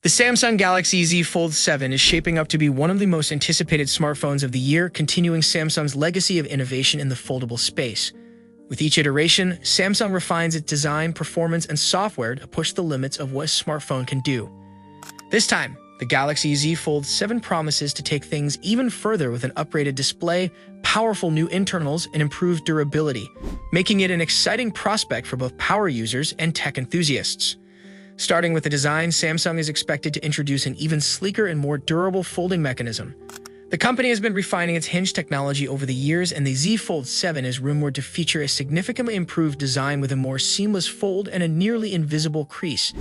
The Samsung Galaxy Z Fold 7 is shaping up to be one of the most anticipated smartphones of the year, continuing Samsung's legacy of innovation in the foldable space. With each iteration, Samsung refines its design, performance, and software to push the limits of what a smartphone can do. This time, the Galaxy Z Fold 7 promises to take things even further with an upgraded display, powerful new internals, and improved durability, making it an exciting prospect for both power users and tech enthusiasts. Starting with the design, Samsung is expected to introduce an even sleeker and more durable folding mechanism. The company has been refining its hinge technology over the years, and the Z Fold 7 is rumored to feature a significantly improved design with a more seamless fold and a nearly invisible crease.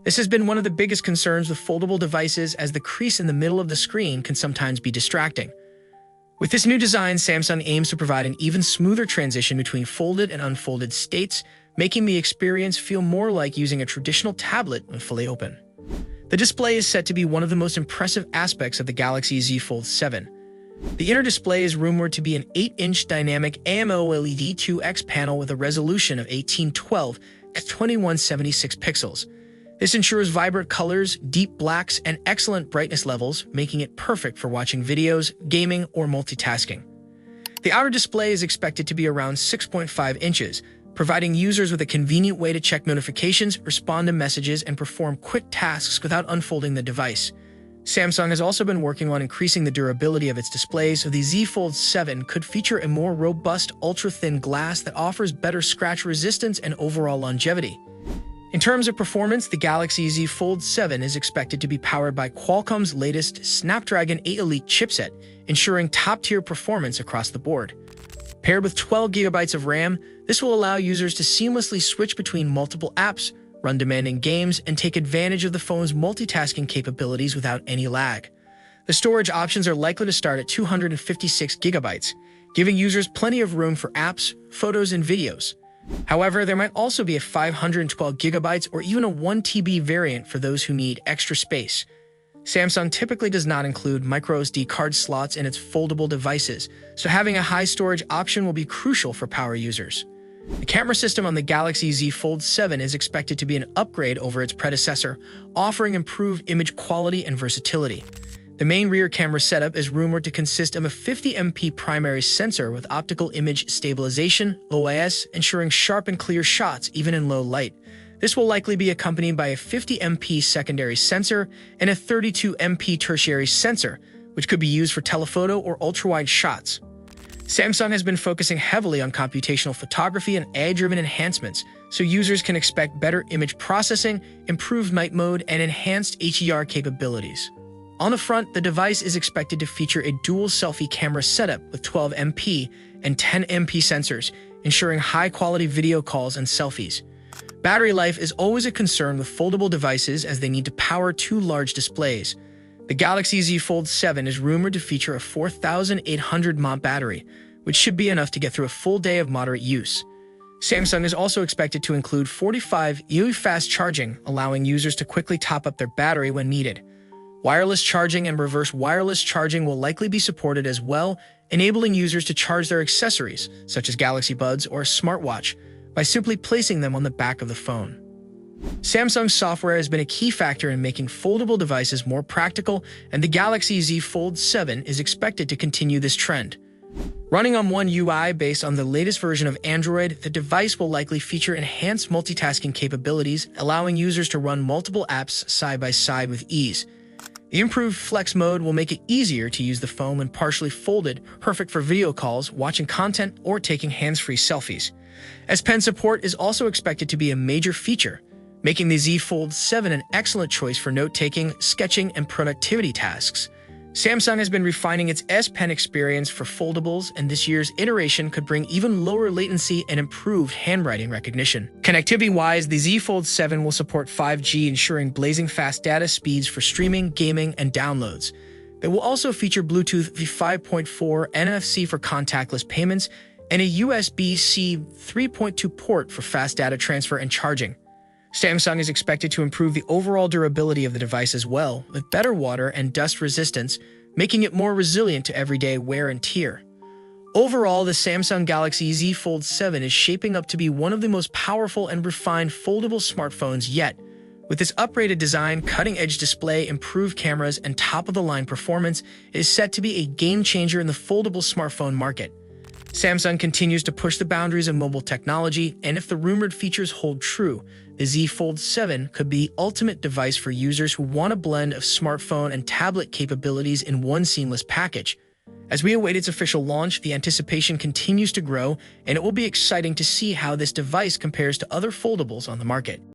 This has been one of the biggest concerns with foldable devices, as the crease in the middle of the screen can sometimes be distracting. With this new design, Samsung aims to provide an even smoother transition between folded and unfolded states, making the experience feel more like using a traditional tablet when fully open. The display is set to be one of the most impressive aspects of the Galaxy Z Fold 7. The inner display is rumored to be an 8-inch dynamic AMOLED 2X panel with a resolution of 1812 x 2176 pixels. This ensures vibrant colors, deep blacks, and excellent brightness levels, making it perfect for watching videos, gaming, or multitasking. The outer display is expected to be around 6.5 inches, providing users with a convenient way to check notifications, respond to messages, and perform quick tasks without unfolding the device. Samsung has also been working on increasing the durability of its displays, so the Z Fold 7 could feature a more robust, ultra-thin glass that offers better scratch resistance and overall longevity. In terms of performance, the Galaxy Z Fold 7 is expected to be powered by Qualcomm's latest Snapdragon 8 Elite chipset, ensuring top-tier performance across the board. Paired with 12 GB of RAM, this will allow users to seamlessly switch between multiple apps, run demanding games, and take advantage of the phone's multitasking capabilities without any lag. The storage options are likely to start at 256 GB, giving users plenty of room for apps, photos, and videos. However, there might also be a 512 GB or even a 1 TB variant for those who need extra space. Samsung typically does not include microSD card slots in its foldable devices, so having a high storage option will be crucial for power users. The camera system on the Galaxy Z Fold 7 is expected to be an upgrade over its predecessor, offering improved image quality and versatility. The main rear camera setup is rumored to consist of a 50MP primary sensor with optical image stabilization, OIS, ensuring sharp and clear shots even in low light. This will likely be accompanied by a 50MP secondary sensor and a 32MP tertiary sensor, which could be used for telephoto or ultra-wide shots. Samsung has been focusing heavily on computational photography and AI-driven enhancements, so users can expect better image processing, improved night mode, and enhanced HDR capabilities. On the front, the device is expected to feature a dual selfie camera setup with 12MP and 10MP sensors, ensuring high-quality video calls and selfies. Battery life is always a concern with foldable devices, as they need to power two large displays. The Galaxy Z Fold 7 is rumored to feature a 4,800 mAh battery, which should be enough to get through a full day of moderate use. Samsung is also expected to include 45 UE fast charging, allowing users to quickly top up their battery when needed. Wireless charging and reverse wireless charging will likely be supported as well, enabling users to charge their accessories, such as Galaxy Buds or a smartwatch, by simply placing them on the back of the phone. Samsung's software has been a key factor in making foldable devices more practical, and the Galaxy Z Fold 7 is expected to continue this trend. Running on One UI based on the latest version of Android, the device will likely feature enhanced multitasking capabilities, allowing users to run multiple apps side by side with ease. The improved Flex mode will make it easier to use the phone when partially folded, perfect for video calls, watching content, or taking hands-free selfies. S Pen support is also expected to be a major feature, making the Z Fold 7 an excellent choice for note-taking, sketching, and productivity tasks. Samsung has been refining its S Pen experience for foldables, and this year's iteration could bring even lower latency and improved handwriting recognition. Connectivity-wise, the Z Fold 7 will support 5G, ensuring blazing fast data speeds for streaming, gaming, and downloads. It will also feature Bluetooth v5.4, NFC for contactless payments, and a USB-C 3.2 port for fast data transfer and charging. Samsung is expected to improve the overall durability of the device as well, with better water and dust resistance, making it more resilient to everyday wear and tear. Overall, the Samsung Galaxy Z Fold 7 is shaping up to be one of the most powerful and refined foldable smartphones yet, With its uprated design, cutting-edge display, improved cameras, and top-of-the-line performance, it is set to be a game-changer in the foldable smartphone market. Samsung continues to push the boundaries of mobile technology, and if the rumored features hold true, the Z Fold 7 could be the ultimate device for users who want a blend of smartphone and tablet capabilities in one seamless package. As we await its official launch, the anticipation continues to grow, and it will be exciting to see how this device compares to other foldables on the market.